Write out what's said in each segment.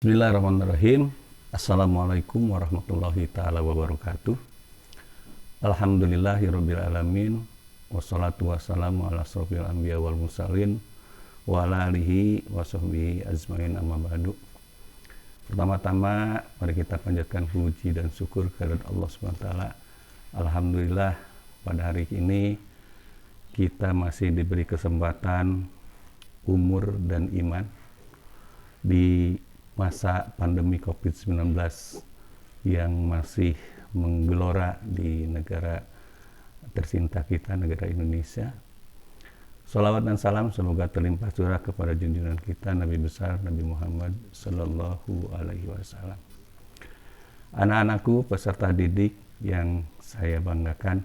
Bismillahirrahmanirrahim. Assalamualaikum warahmatullahi ta'ala wabarakatuh. Alhamdulillahirabbil alamin. Wassalatu wassalamu ala asrofil anbiya wal mursalin wa ala alihi wa sahbihi ajmain, amma ba'du. Pertama-tama mari kita panjatkan puji dan syukur kehadirat Allah Subhanahu wa taala. Alhamdulillah pada hari ini kita masih diberi kesempatan umur dan iman di masa pandemi COVID-19 yang masih menggelora di negara tercinta kita, negara Indonesia. Shalawat dan salam semoga terlimpah curah kepada junjungan kita Nabi besar Nabi Muhammad Sallallahu Alaihi Wasallam. Anak-anakku peserta didik yang saya banggakan,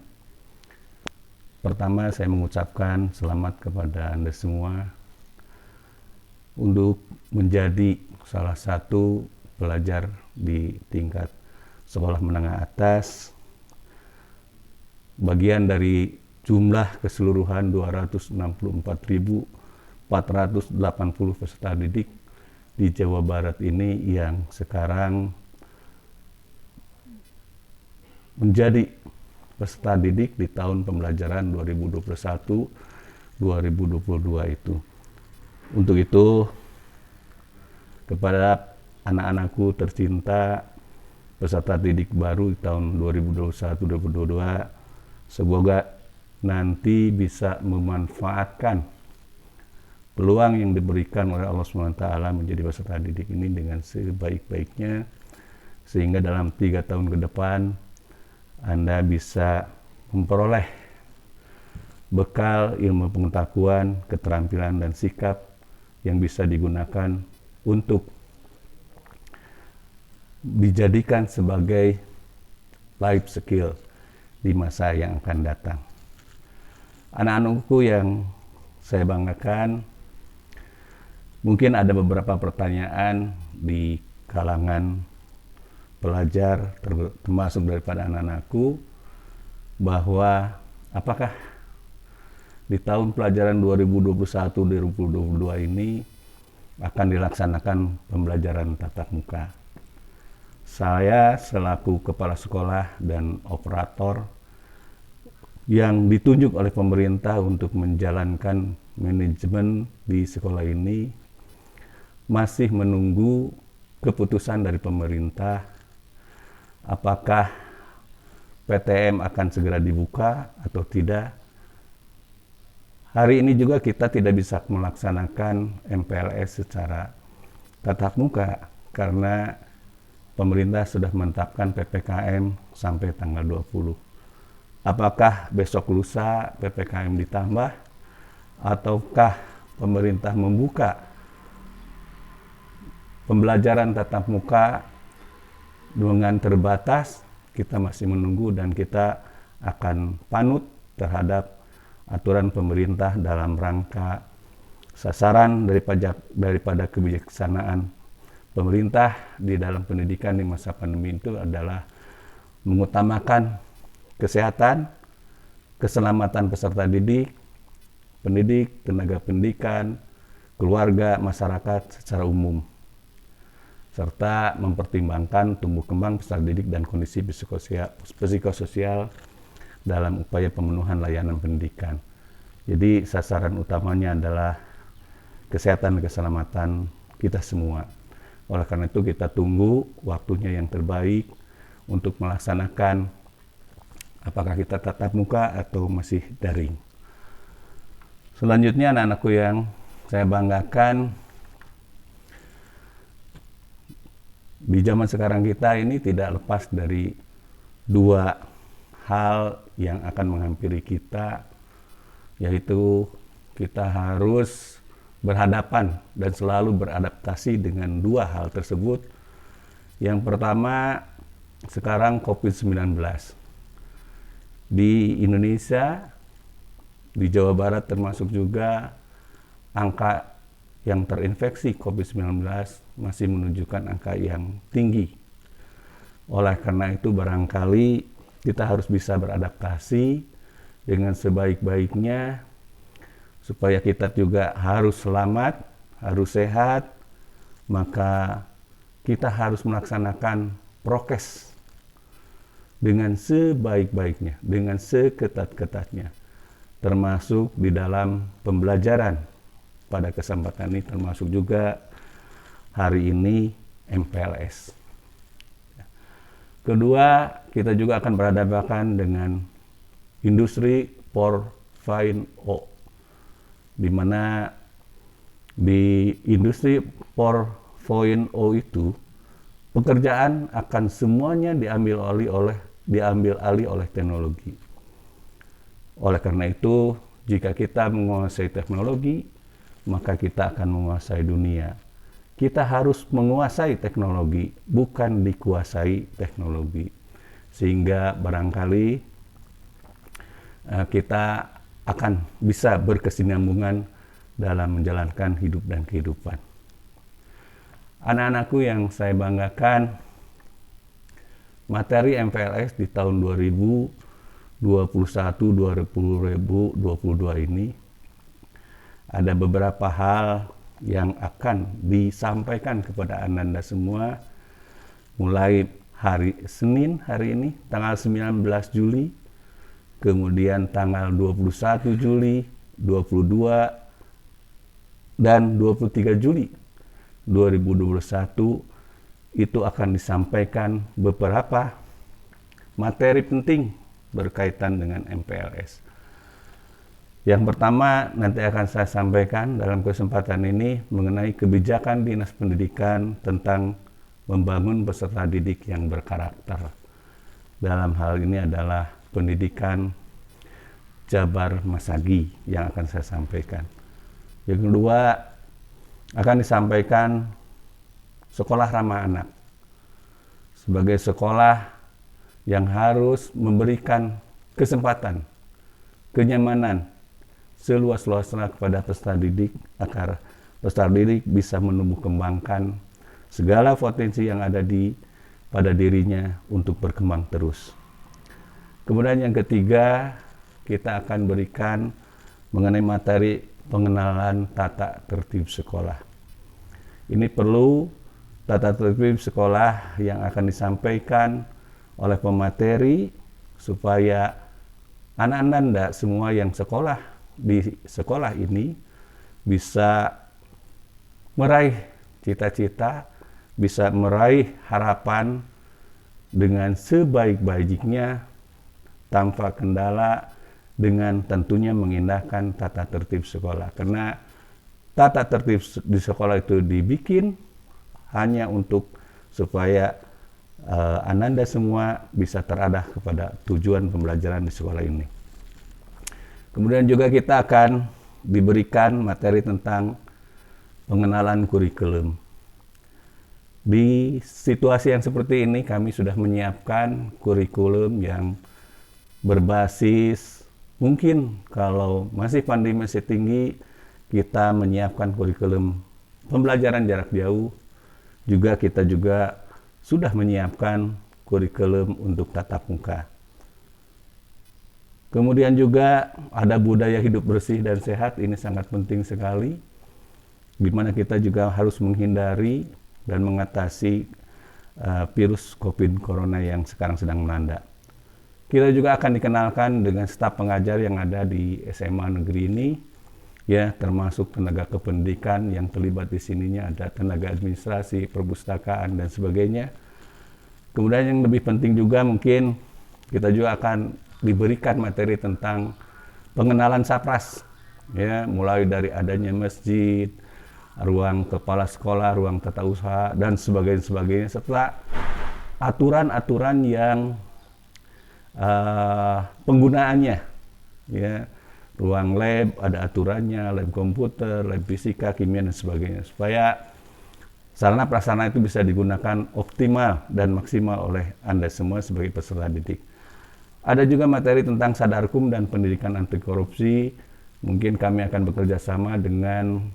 pertama saya mengucapkan selamat kepada Anda semua untuk menjadi salah satu pelajar di tingkat sekolah menengah atas, bagian dari jumlah keseluruhan 264.480 peserta didik di Jawa Barat ini yang sekarang menjadi peserta didik di tahun pembelajaran 2021-2022 itu. Untuk itu, kepada anak-anakku tercinta peserta didik baru di tahun 2021-2022, semoga nanti bisa memanfaatkan peluang yang diberikan oleh Allah SWT menjadi peserta didik ini dengan sebaik-baiknya, sehingga dalam 3 tahun ke depan Anda bisa memperoleh bekal ilmu pengetahuan, keterampilan, dan sikap yang bisa digunakan untuk dijadikan sebagai life skill di masa yang akan datang. Anak-anakku yang saya banggakan, mungkin ada beberapa pertanyaan di kalangan pelajar, termasuk daripada anak-anakku, bahwa apakah di tahun pelajaran 2021-2022 ini akan dilaksanakan pembelajaran tatap muka. Saya selaku kepala sekolah dan operator yang ditunjuk oleh pemerintah untuk menjalankan manajemen di sekolah ini masih menunggu keputusan dari pemerintah apakah PTM akan segera dibuka atau tidak. Hari ini juga kita tidak bisa melaksanakan MPLS secara tatap muka karena pemerintah sudah menetapkan PPKM sampai tanggal 20. Apakah besok lusa PPKM ditambah ataukah pemerintah membuka pembelajaran tatap muka dengan terbatas? Kita masih menunggu dan kita akan panut terhadap aturan pemerintah dalam rangka sasaran daripada kebijaksanaan pemerintah di dalam pendidikan di masa pandemi itu adalah mengutamakan kesehatan, keselamatan peserta didik, pendidik, tenaga pendidikan, keluarga, masyarakat secara umum, serta mempertimbangkan tumbuh kembang peserta didik dan kondisi psikososial dalam upaya pemenuhan layanan pendidikan. Jadi sasaran utamanya adalah kesehatan dan keselamatan kita semua. Oleh karena itu kita tunggu waktunya yang terbaik untuk melaksanakan apakah kita tatap muka atau masih daring. Selanjutnya anak-anakku yang saya banggakan, di zaman sekarang kita ini tidak lepas dari dua hal yang akan menghampiri kita, yaitu kita harus berhadapan dan selalu beradaptasi dengan dua hal tersebut. Yang pertama, sekarang COVID-19 di Indonesia, di Jawa Barat termasuk juga, angka yang terinfeksi COVID-19 masih menunjukkan angka yang tinggi. Oleh karena itu barangkali kita harus bisa beradaptasi dengan sebaik-baiknya supaya kita juga harus selamat, harus sehat, maka kita harus melaksanakan prokes dengan sebaik-baiknya, dengan seketat-ketatnya, termasuk di dalam pembelajaran pada kesempatan ini, termasuk juga hari ini MPLS. Kedua, kita juga akan berhadapan dengan industri 4.0, di mana di industri 4.0 itu pekerjaan akan semuanya diambil alih oleh teknologi. Oleh karena itu, jika kita menguasai teknologi, maka kita akan menguasai dunia. Kita harus menguasai teknologi, bukan dikuasai teknologi. Sehingga barangkali kita akan bisa berkesinambungan dalam menjalankan hidup dan kehidupan. Anak-anakku yang saya banggakan, materi MPLS di tahun 2021-2022 ini ada beberapa hal yang akan disampaikan kepada Anda semua mulai hari Senin hari ini tanggal 19 Juli, kemudian tanggal 21 Juli, 22 dan 23 Juli 2021 itu akan disampaikan beberapa materi penting berkaitan dengan MPLS. Yang pertama nanti akan saya sampaikan dalam kesempatan ini mengenai kebijakan Dinas Pendidikan tentang membangun peserta didik yang berkarakter. Dalam hal ini adalah pendidikan Jabar Masagi yang akan saya sampaikan. Yang kedua akan disampaikan sekolah ramah anak sebagai sekolah yang harus memberikan kesempatan, kenyamanan seluas-luasnya kepada peserta didik agar peserta didik bisa menumbuh kembangkan segala potensi yang ada pada dirinya untuk berkembang terus. Kemudian yang ketiga, kita akan berikan mengenai materi pengenalan tata tertib sekolah. Ini perlu tata tertib sekolah yang akan disampaikan oleh pemateri supaya anak-anak semua yang sekolah di sekolah ini bisa meraih cita-cita, bisa meraih harapan dengan sebaik-baiknya tanpa kendala, dengan tentunya mengindahkan tata tertib sekolah. Karena tata tertib di sekolah itu dibikin hanya untuk supaya Ananda semua bisa terarah kepada tujuan pembelajaran di sekolah ini. Kemudian juga kita akan diberikan materi tentang pengenalan kurikulum. Di situasi yang seperti ini kami sudah menyiapkan kurikulum yang berbasis, mungkin kalau masih pandemi masih tinggi, kita menyiapkan kurikulum pembelajaran jarak jauh. Kita juga sudah menyiapkan kurikulum untuk tatap muka. Kemudian juga ada budaya hidup bersih dan sehat, ini sangat penting sekali, di mana kita juga harus menghindari dan mengatasi virus COVID Corona yang sekarang sedang melanda. Kita juga akan dikenalkan dengan staf pengajar yang ada di SMA negeri ini, ya, termasuk tenaga kependidikan yang terlibat di sininya, ada tenaga administrasi, perpustakaan dan sebagainya. Kemudian yang lebih penting juga mungkin kita juga akan diberikan materi tentang pengenalan Sapras, ya, mulai dari adanya masjid, ruang kepala sekolah, ruang tata usaha dan sebagainya, serta aturan-aturan yang penggunaannya, ya, ruang lab ada aturannya, lab komputer, lab fisika, kimia dan sebagainya, supaya sarana prasarana itu bisa digunakan optimal dan maksimal oleh Anda semua sebagai peserta didik. Ada juga materi tentang sadarkum dan pendidikan anti korupsi. Mungkin kami akan bekerja sama dengan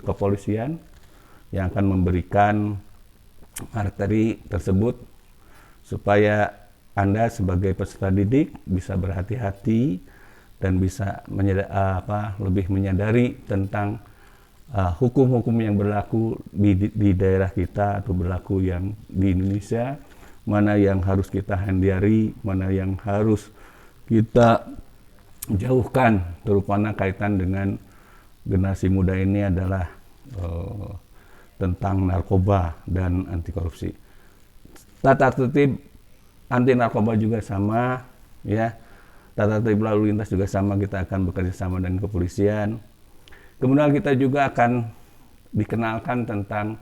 kepolisian yang akan memberikan materi tersebut supaya Anda sebagai peserta didik bisa berhati-hati dan bisa lebih menyadari tentang hukum-hukum yang berlaku di daerah kita atau berlaku yang di Indonesia, mana yang harus kita hindari, mana yang harus kita jauhkan, terutama kaitan dengan generasi muda ini adalah tentang narkoba dan anti korupsi. Tata tertib anti narkoba juga sama, ya. Tata tertib lalu lintas juga sama, kita akan bekerja sama dengan kepolisian. Kemudian kita juga akan dikenalkan tentang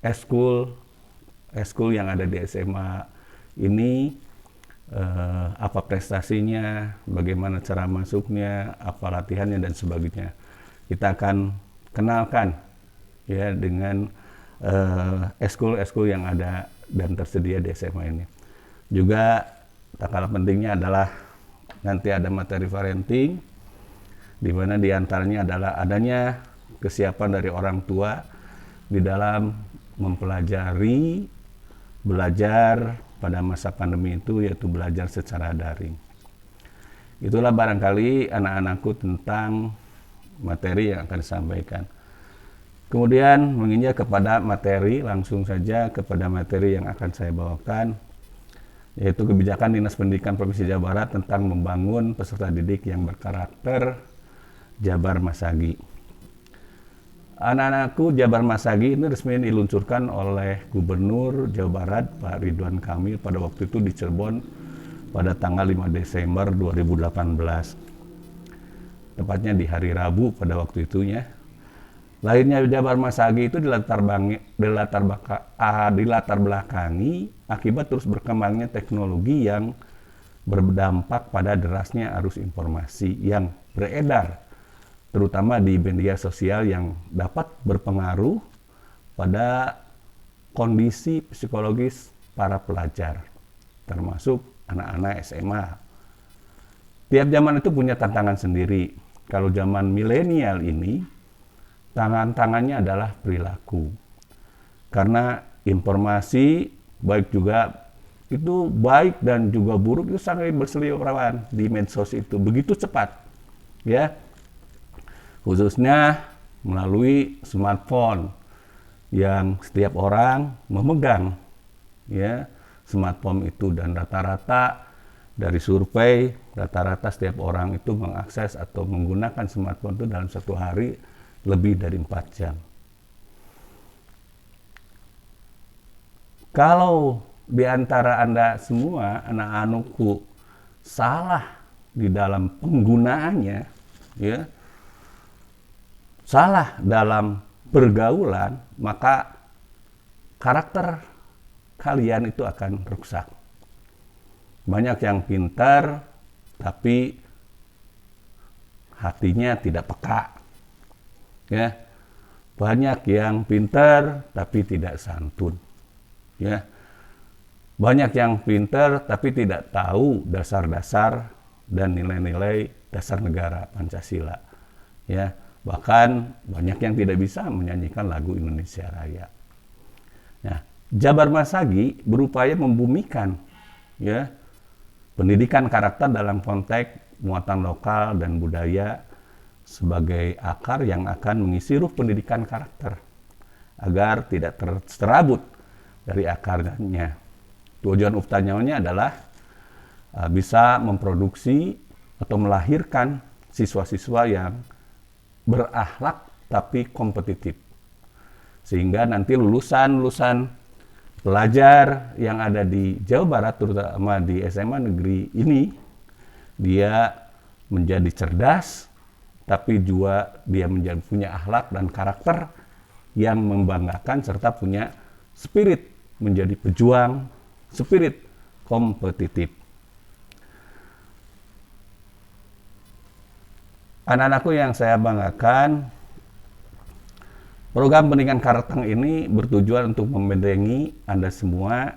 eskul yang ada di SMA ini, apa prestasinya, bagaimana cara masuknya, apa latihannya dan sebagainya. Kita akan kenalkan ya dengan eskul yang ada dan tersedia di SMA ini. Juga tak kalah pentingnya adalah nanti ada materi parenting, di mana diantaranya adalah adanya kesiapan dari orang tua di dalam mempelajari, belajar pada masa pandemi itu, yaitu belajar secara daring. Itulah barangkali anak-anakku tentang materi yang akan disampaikan. Kemudian menginjak kepada materi, langsung saja kepada materi yang akan saya bawakan, yaitu kebijakan Dinas Pendidikan Provinsi Jawa Barat tentang membangun peserta didik yang berkarakter Jabar Masagi. Anak-anakku, Jabar Masagi ini resmi diluncurkan oleh Gubernur Jawa Barat Pak Ridwan Kamil pada waktu itu di Cirebon pada tanggal 5 Desember 2018. Tepatnya di hari Rabu pada waktu itunya. Lahirnya Jabar Masagi itu dilatar belakangi akibat terus berkembangnya teknologi yang berdampak pada derasnya arus informasi yang beredar, terutama di media sosial yang dapat berpengaruh pada kondisi psikologis para pelajar, termasuk anak-anak SMA. Tiap zaman itu punya tantangan sendiri. Kalau zaman milenial ini, tantangannya adalah perilaku. Karena informasi baik juga itu baik dan juga buruk itu sangat berseliweran di medsos itu begitu cepat, ya. Khususnya melalui smartphone yang setiap orang memegang, ya, smartphone itu, dan rata-rata dari survei rata-rata setiap orang itu mengakses atau menggunakan smartphone itu dalam satu hari lebih dari 4 jam. Kalau di antara Anda semua, anak-anakku, salah di dalam penggunaannya, ya, salah dalam pergaulan, maka karakter kalian itu akan rusak. Banyak yang pintar, tapi hatinya tidak peka. Ya, banyak yang pintar, tapi tidak santun. Ya, banyak yang pintar, tapi tidak tahu dasar-dasar dan nilai-nilai dasar negara Pancasila. Ya, bahkan banyak yang tidak bisa menyanyikan lagu Indonesia Raya. Nah, Jabar Masagi berupaya membumikan, ya, pendidikan karakter dalam konteks muatan lokal dan budaya sebagai akar yang akan mengisi ruh pendidikan karakter agar tidak tercerabut dari akarnya. Tujuan utamanya adalah bisa memproduksi atau melahirkan siswa-siswa yang berakhlak tapi kompetitif, sehingga nanti lulusan pelajar yang ada di Jawa Barat, terutama di SMA negeri ini, dia menjadi cerdas, tapi juga dia punya akhlak dan karakter yang membanggakan, serta punya spirit menjadi pejuang, spirit kompetitif. Anak-anakku yang saya banggakan, program pendidikan karakter ini bertujuan untuk membentengi Anda semua,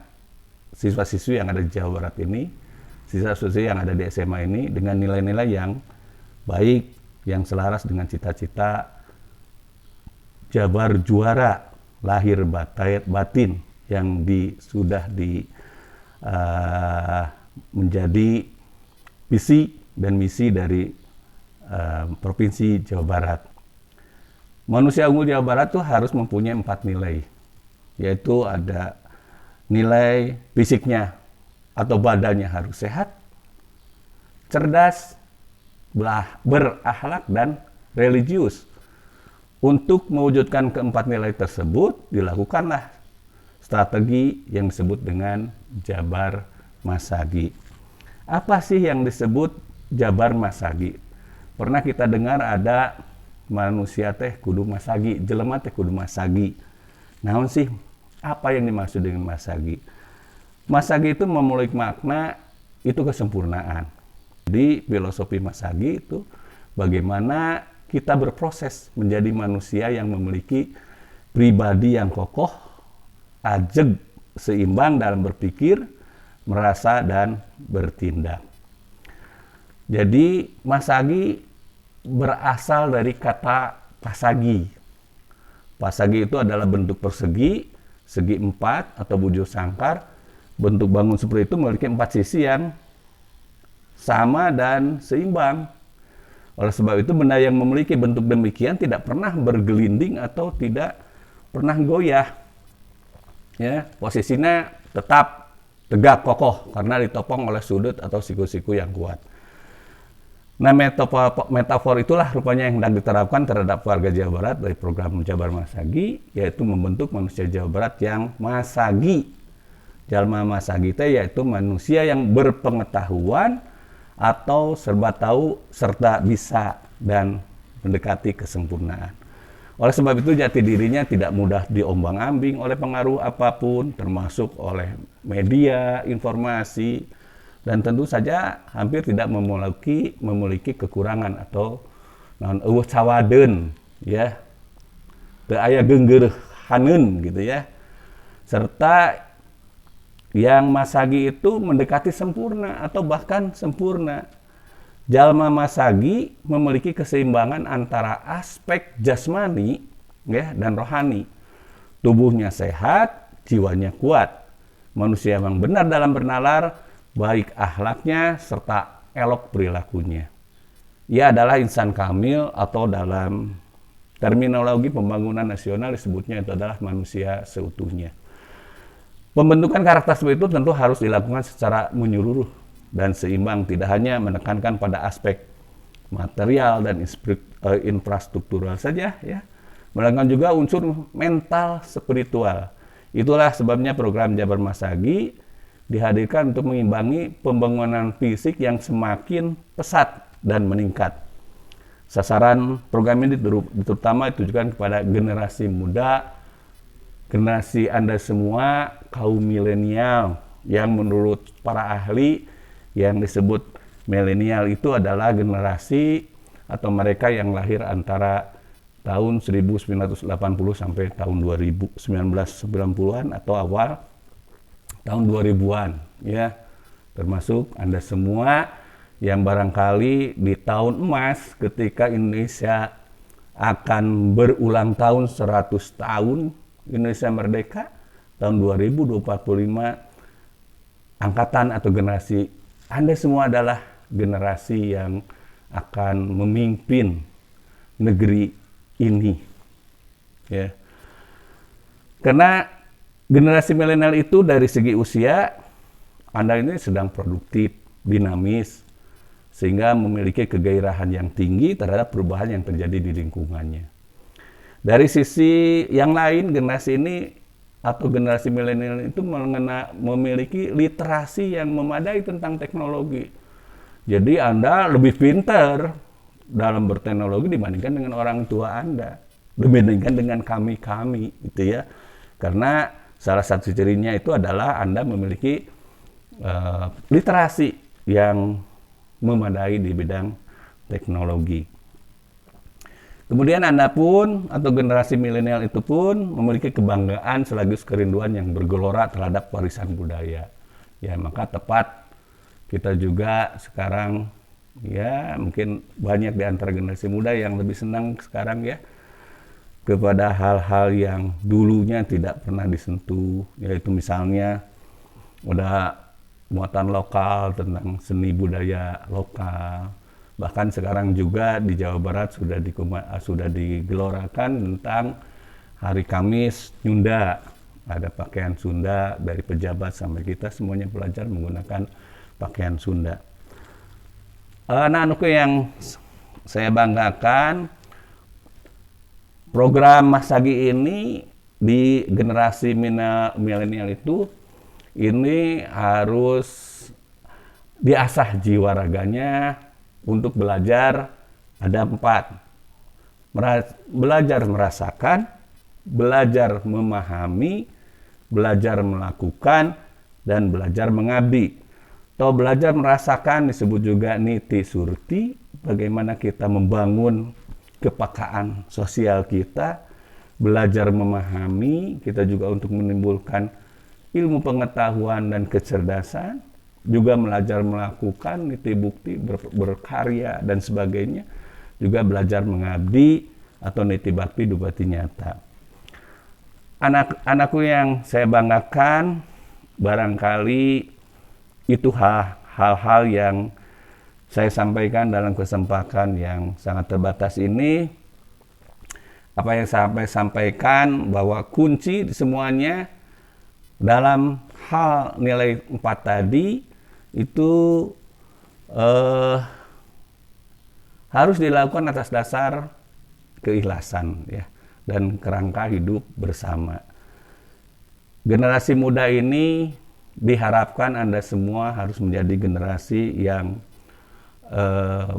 siswa-siswi yang ada di Jawa Barat ini, siswa-siswi yang ada di SMA ini, dengan nilai-nilai yang baik, yang selaras dengan cita-cita Jabar juara, lahir batin, yang sudah menjadi visi dan misi dari Provinsi Jawa Barat. Manusia unggul Jawa Barat tuh harus mempunyai 4 nilai, yaitu ada nilai fisiknya atau badannya harus sehat, cerdas, berakhlak, dan religius. Untuk mewujudkan keempat nilai tersebut, dilakukanlah strategi yang disebut dengan Jabar Masagi. Apa sih yang disebut Jabar Masagi? Pernah kita dengar ada manusia teh kudu masagi, jelema teh kudu masagi. Naon sih? Apa yang dimaksud dengan masagi? Masagi itu memiliki makna itu kesempurnaan. Di filosofi masagi itu bagaimana kita berproses menjadi manusia yang memiliki pribadi yang kokoh, ajeg, seimbang dalam berpikir, merasa, dan bertindak. Jadi masagi berasal dari kata pasagi. Pasagi itu adalah bentuk persegi, segi 4 atau bujur sangkar. Bentuk bangun seperti itu memiliki 4 sisi yang sama dan seimbang. Oleh sebab itu benda yang memiliki bentuk demikian tidak pernah bergelinding atau tidak pernah goyah. Ya, posisinya tetap tegak kokoh karena ditopang oleh sudut atau siku-siku yang kuat. Nah, metafor itulah rupanya yang hendak diterapkan terhadap warga Jawa Barat dari program Jabar Masagi, yaitu membentuk manusia Jawa Barat yang masagi. Jalma masagi itu yaitu manusia yang berpengetahuan atau serba tahu serta bisa dan mendekati kesempurnaan. Oleh sebab itu jati dirinya tidak mudah diombang-ambing oleh pengaruh apapun, termasuk oleh media, informasi, dan tentu saja hampir tidak memiliki kekurangan atau eueuh cawadeun ya. Teu aya geunggeurehaneun gitu ya. Serta yang masagi itu mendekati sempurna atau bahkan sempurna. Jalma masagi memiliki keseimbangan antara aspek jasmani ya dan rohani. Tubuhnya sehat, jiwanya kuat. Manusia yang benar dalam bernalar, baik akhlaknya serta elok perilakunya. Ia adalah insan kamil atau dalam terminologi pembangunan nasional disebutnya itu adalah manusia seutuhnya. Pembentukan karakter seperti itu tentu harus dilakukan secara menyeluruh dan seimbang, tidak hanya menekankan pada aspek material dan infrastruktural saja ya, melainkan juga unsur mental spiritual. Itulah sebabnya program Jabar Masagi dihadirkan untuk mengimbangi pembangunan fisik yang semakin pesat dan meningkat. Sasaran program ini terutama ditujukan kepada generasi muda, generasi Anda semua, kaum milenial, yang menurut para ahli yang disebut milenial itu adalah generasi atau mereka yang lahir antara tahun 1980 sampai tahun 1990-an atau awal tahun 2000-an ya, termasuk Anda semua yang barangkali di tahun emas ketika Indonesia akan berulang tahun 100 tahun Indonesia merdeka tahun 2045, angkatan atau generasi Anda semua adalah generasi yang akan memimpin negeri ini ya. Karena generasi milenial itu dari segi usia, Anda ini sedang produktif, dinamis, sehingga memiliki kegairahan yang tinggi terhadap perubahan yang terjadi di lingkungannya. Dari sisi yang lain, generasi ini atau generasi milenial itu memiliki literasi yang memadai tentang teknologi. Jadi Anda lebih pintar dalam berteknologi dibandingkan dengan orang tua Anda, dibandingkan dengan kami gitu ya. Karena salah satu cirinya itu adalah Anda memiliki literasi yang memadai di bidang teknologi. Kemudian Anda pun atau generasi milenial itu pun memiliki kebanggaan sekaligus kerinduan yang bergelora terhadap warisan budaya. Ya, maka tepat kita juga sekarang ya mungkin banyak di antara generasi muda yang lebih senang sekarang ya kepada hal-hal yang dulunya tidak pernah disentuh, yaitu misalnya udah muatan lokal tentang seni budaya lokal, Bahkan sekarang juga di Jawa Barat sudah digelorakan tentang Hari Kamis Sunda. Ada pakaian Sunda dari pejabat sampai kita semuanya belajar menggunakan pakaian Sunda. Anak-anakku yang saya banggakan, program Masagi ini di generasi milenial itu ini harus diasah jiwa raganya untuk belajar. Ada 4. Belajar merasakan, belajar memahami, belajar melakukan, dan belajar mengabdi. Atau belajar merasakan disebut juga niti surti, bagaimana kita membangun kepekaan sosial kita. Belajar memahami, kita juga untuk menimbulkan ilmu pengetahuan dan kecerdasan. Juga belajar melakukan niti bukti, berkarya dan sebagainya. Juga belajar mengabdi atau niti bakti dubati nyata. Anak-anakku yang saya banggakan, barangkali itu hal-hal yang saya sampaikan dalam kesempatan yang sangat terbatas ini. Apa yang saya sampaikan bahwa kunci semuanya dalam hal nilai 4 tadi itu harus dilakukan atas dasar keikhlasan ya, dan kerangka hidup bersama. Generasi muda ini diharapkan Anda semua harus menjadi generasi yang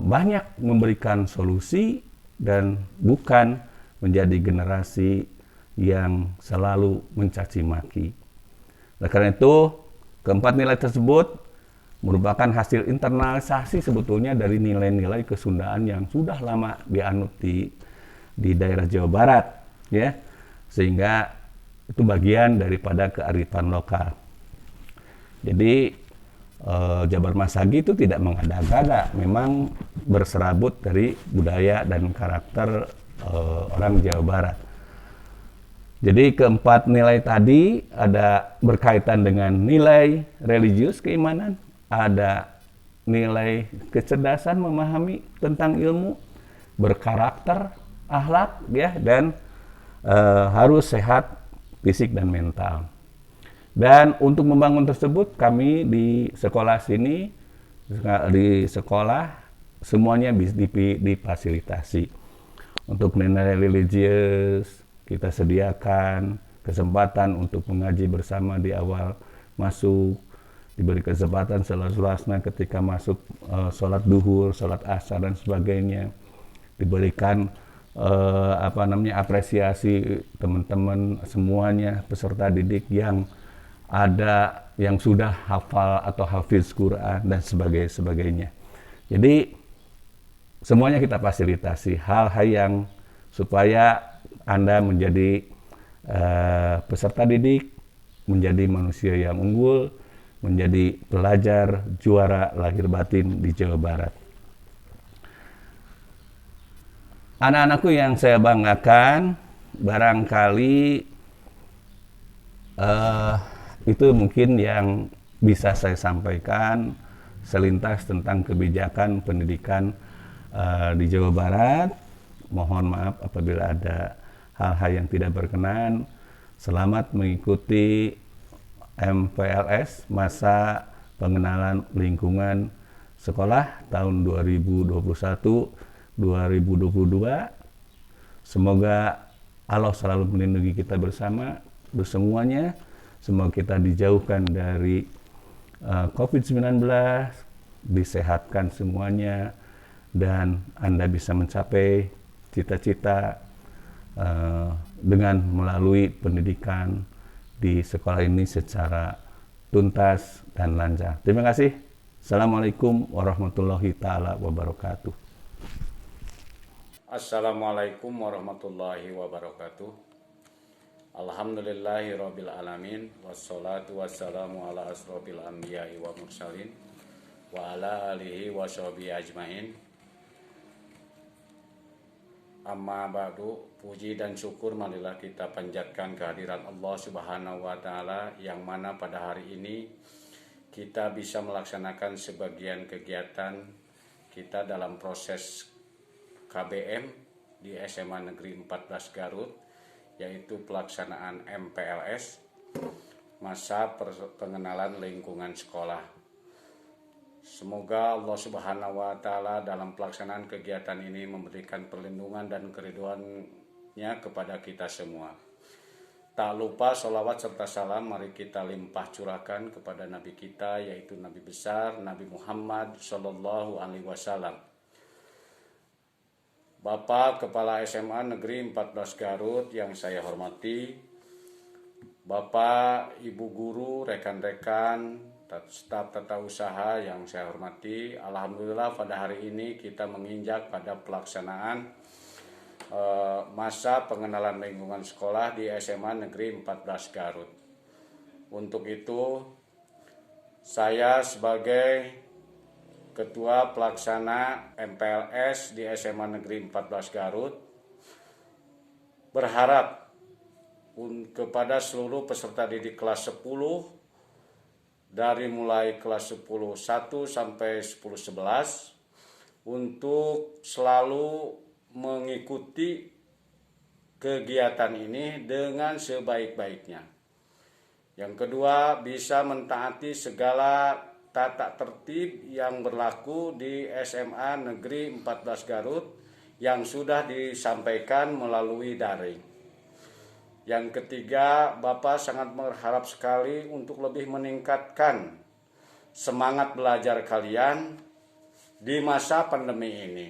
banyak memberikan solusi dan bukan menjadi generasi yang selalu mencaci maki. Oleh karena itu, keempat nilai tersebut merupakan hasil internalisasi sebetulnya dari nilai-nilai kesundaan yang sudah lama dianut di daerah Jawa Barat, ya, sehingga itu bagian daripada kearifan lokal. Jadi Jabar Masagi itu tidak mengada-ngada, memang berserabut dari budaya dan karakter orang Jawa Barat. Jadi keempat nilai tadi ada berkaitan dengan nilai religius keimanan, ada nilai kecerdasan memahami tentang ilmu, berkarakter, akhlak, ya, dan harus sehat fisik dan mental. Dan untuk membangun tersebut kami di sekolah sini, di sekolah semuanya difasilitasi. Untuk nilai religius kita sediakan kesempatan untuk mengaji bersama di awal masuk, diberi kesempatan seluas-luasnya ketika masuk sholat duhur, sholat asar dan sebagainya, diberikan apresiasi teman-teman semuanya peserta didik yang ada yang sudah hafal atau hafiz Quran dan sebagainya. Jadi semuanya kita fasilitasi hal-hal yang supaya Anda menjadi peserta didik, menjadi manusia yang unggul, menjadi pelajar juara lahir batin di Jawa Barat. Anak-anakku yang saya banggakan, barangkali itu mungkin yang bisa saya sampaikan selintas tentang kebijakan pendidikan di Jawa Barat. Mohon maaf apabila ada hal-hal yang tidak berkenan. Selamat mengikuti MPLS, masa pengenalan lingkungan sekolah tahun 2021-2022. Semoga Allah selalu melindungi kita bersemuanya. Semoga kita dijauhkan dari COVID-19, disehatkan semuanya, dan Anda bisa mencapai cita-cita dengan melalui pendidikan di sekolah ini secara tuntas dan lancar. Terima kasih. Assalamualaikum warahmatullahi taala wabarakatuh. Assalamualaikum warahmatullahi wabarakatuh. Alhamdulillahirabbil alamin, wassalatu wassalamu ala asrofil anbiya'i wa mursalin wa ala alihi wa sahbihi ajmain. Amma ba'du, puji dan syukur marilah kita panjatkan kehadiran Allah Subhanahu wa taala yang mana pada hari ini kita bisa melaksanakan sebagian kegiatan kita dalam proses KBM di SMA Negeri 14 Garut, yaitu pelaksanaan MPLS, masa pengenalan lingkungan sekolah. Semoga Allah Subhanahu wa Ta'ala dalam pelaksanaan kegiatan ini memberikan perlindungan dan keriduannya kepada kita semua. Tak lupa sholawat serta salam mari kita limpah curahkan kepada Nabi kita, yaitu Nabi besar Nabi Muhammad Sallallahu Alaihi Wasallam. Bapak Kepala SMA Negeri 14 Garut yang saya hormati, Bapak, Ibu Guru, rekan-rekan, staf tata usaha yang saya hormati, alhamdulillah pada hari ini kita menginjak pada pelaksanaan masa pengenalan lingkungan sekolah di SMA Negeri 14 Garut. Untuk itu, saya sebagai Ketua Pelaksana MPLS di SMA Negeri 14 Garut berharap kepada seluruh peserta didik kelas 10 dari mulai kelas 10 1 sampai 10 11 untuk selalu mengikuti kegiatan ini dengan sebaik-baiknya. Yang kedua, bisa mentaati segala tata tertib yang berlaku di SMA Negeri 14 Garut yang sudah disampaikan melalui daring. Yang ketiga, Bapak sangat berharap sekali untuk lebih meningkatkan semangat belajar kalian di masa pandemi ini.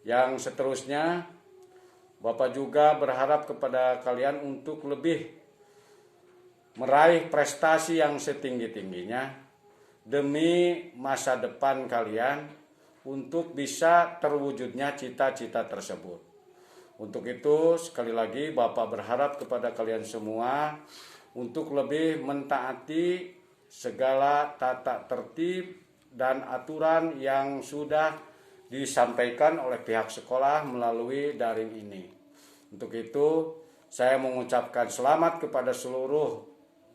Yang seterusnya, Bapak juga berharap kepada kalian untuk lebih meraih prestasi yang setinggi-tingginya demi masa depan kalian untuk bisa terwujudnya cita-cita tersebut. Untuk itu, sekali lagi Bapak berharap kepada kalian semua untuk lebih mentaati segala tata tertib dan aturan yang sudah disampaikan oleh pihak sekolah melalui daring ini. Untuk itu, saya mengucapkan selamat kepada seluruh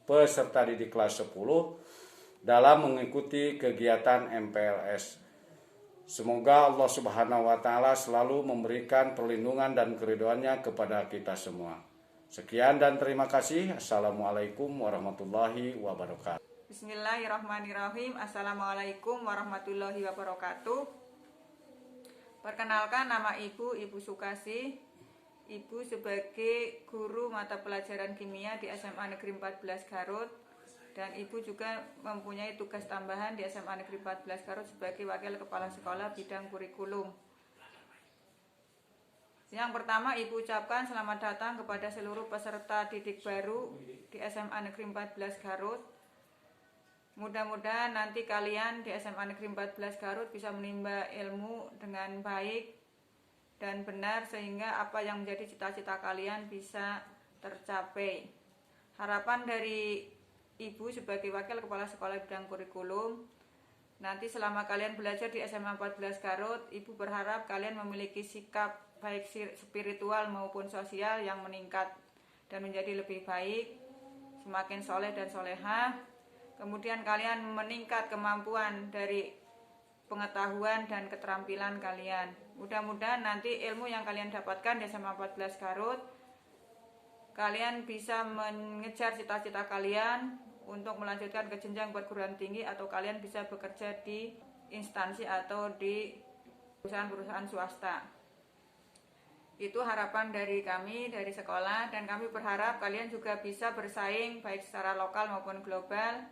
peserta didik kelas 10 dalam mengikuti kegiatan MPLS. Semoga Allah Subhanahu wa Ta'ala selalu memberikan perlindungan dan keridhoannya kepada kita semua. Sekian dan terima kasih. Assalamualaikum warahmatullahi wabarakatuh. Bismillahirrahmanirrahim. Assalamualaikum warahmatullahi wabarakatuh. Perkenalkan, nama Ibu Sukasi. Ibu sebagai guru mata pelajaran kimia di SMA Negeri 14 Garut. Dan Ibu juga mempunyai tugas tambahan di SMA Negeri 14 Garut sebagai Wakil Kepala Sekolah bidang kurikulum. Yang pertama, Ibu ucapkan selamat datang kepada seluruh peserta didik baru di SMA Negeri 14 Garut. Mudah-mudahan nanti kalian di SMA Negeri 14 Garut bisa menimba ilmu dengan baik dan benar sehingga apa yang menjadi cita-cita kalian bisa tercapai. Harapan dari Ibu sebagai Wakil Kepala Sekolah bidang kurikulum, nanti selama kalian belajar di SMA 14 Garut, Ibu berharap kalian memiliki sikap baik spiritual maupun sosial yang meningkat dan menjadi lebih baik, semakin soleh dan solehah. Kemudian kalian meningkat kemampuan dari pengetahuan dan keterampilan kalian. Mudah-mudahan nanti ilmu yang kalian dapatkan di SMA 14 Garut, kalian bisa mengejar cita-cita kalian untuk melanjutkan ke jenjang perguruan tinggi atau kalian bisa bekerja di instansi atau di perusahaan-perusahaan swasta. Itu harapan dari kami, dari sekolah, dan kami berharap kalian juga bisa bersaing baik secara lokal maupun global,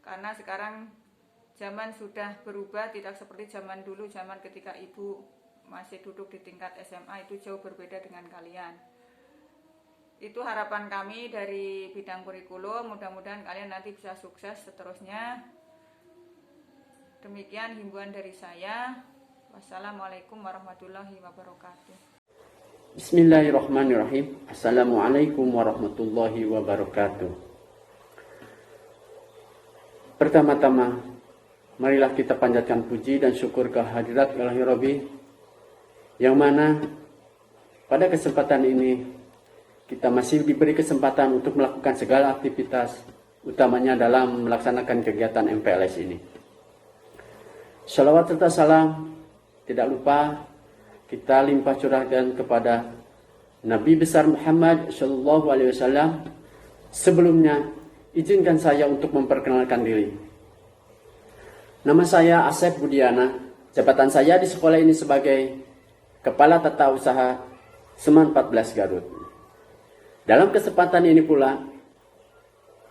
karena sekarang zaman sudah berubah, tidak seperti zaman dulu, zaman ketika Ibu masih duduk di tingkat SMA itu jauh berbeda dengan kalian. Itu harapan kami dari bidang kurikulum, mudah-mudahan kalian nanti bisa sukses seterusnya. Demikian himbauan dari saya. Wassalamualaikum warahmatullahi wabarakatuh. Bismillahirrahmanirrahim. Assalamualaikum warahmatullahi wabarakatuh. Pertama-tama, marilah kita panjatkan puji dan syukur kehadirat Ilahi Rabbi, yang mana pada kesempatan ini kita masih diberi kesempatan untuk melakukan segala aktivitas, utamanya dalam melaksanakan kegiatan MPLS ini. Shalawat serta salam tidak lupa kita limpah curahkan kepada Nabi besar Muhammad Shallallahu Alaihi Wasallam. Sebelumnya, izinkan saya untuk memperkenalkan diri. Nama saya Asep Budiana. Jabatan saya di sekolah ini sebagai Kepala Tata Usaha Seman 14 Garut. Dalam kesempatan ini pula,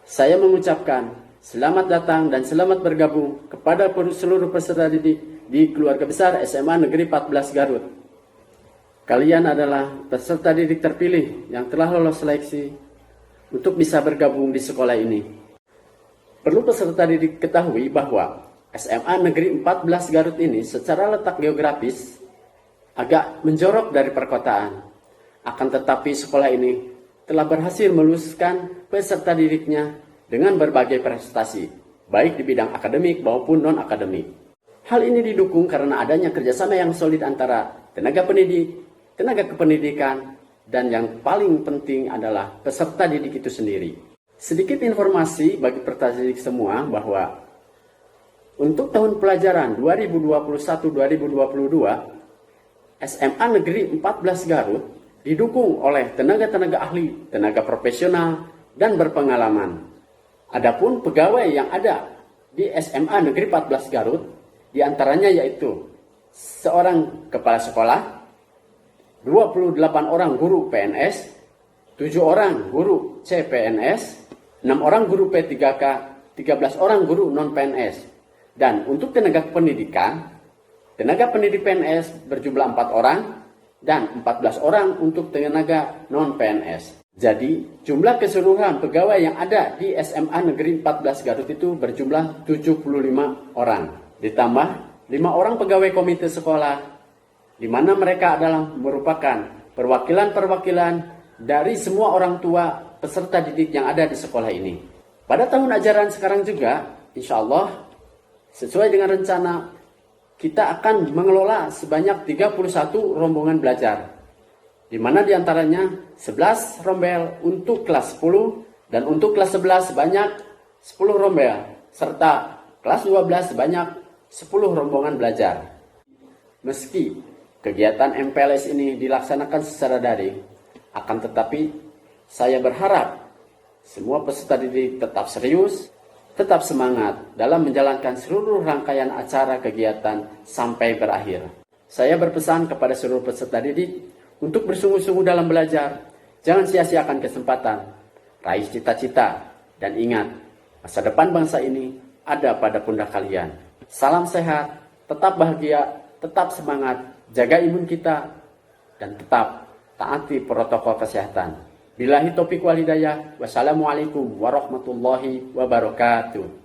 saya mengucapkan selamat datang dan selamat bergabung kepada seluruh peserta didik di keluarga besar SMA Negeri 14 Garut. Kalian adalah peserta didik terpilih yang telah lolos seleksi untuk bisa bergabung di sekolah ini. Perlu peserta didik ketahui bahwa SMA Negeri 14 Garut ini secara letak geografis agak menjorok dari perkotaan. Akan tetapi sekolah ini telah berhasil meluluskan peserta didiknya dengan berbagai prestasi, baik di bidang akademik maupun non-akademik. Hal ini didukung karena adanya kerjasama yang solid antara tenaga pendidik, tenaga kependidikan, dan yang paling penting adalah peserta didik itu sendiri. Sedikit informasi bagi peserta didik semua bahwa untuk tahun pelajaran 2021-2022, SMA Negeri 14 Garut didukung oleh tenaga-tenaga ahli, tenaga profesional, dan berpengalaman. Adapun pegawai yang ada di SMA Negeri 14 Garut, diantaranya yaitu seorang kepala sekolah, 28 orang guru PNS, 7 orang guru CPNS, 6 orang guru P3K, 13 orang guru non-PNS. Dan untuk tenaga pendidikan, tenaga pendidik PNS berjumlah 4 orang, dan 14 orang untuk tenaga non-PNS. Jadi, jumlah keseluruhan pegawai yang ada di SMA Negeri 14 Garut itu berjumlah 75 orang. Ditambah 5 orang pegawai komite sekolah, di mana mereka adalah merupakan perwakilan-perwakilan dari semua orang tua peserta didik yang ada di sekolah ini. Pada tahun ajaran sekarang juga, insya Allah, sesuai dengan rencana, kita akan mengelola sebanyak 31 rombongan belajar, di mana diantaranya 11 rombel untuk kelas 10 dan untuk kelas 11 sebanyak 10 rombel, serta kelas 12 sebanyak 10 rombongan belajar. Meski kegiatan MPLS ini dilaksanakan secara daring, akan tetapi saya berharap semua peserta didik tetap serius, tetap semangat dalam menjalankan seluruh rangkaian acara kegiatan sampai berakhir. Saya berpesan kepada seluruh peserta didik untuk bersungguh-sungguh dalam belajar. Jangan sia-siakan kesempatan, raih cita-cita, dan ingat, masa depan bangsa ini ada pada pundak kalian. Salam sehat, tetap bahagia, tetap semangat, jaga imun kita, dan tetap taati protokol kesehatan. Billahi taufiq wal hidayah. Wassalamualaikum warahmatullahi wabarakatuh.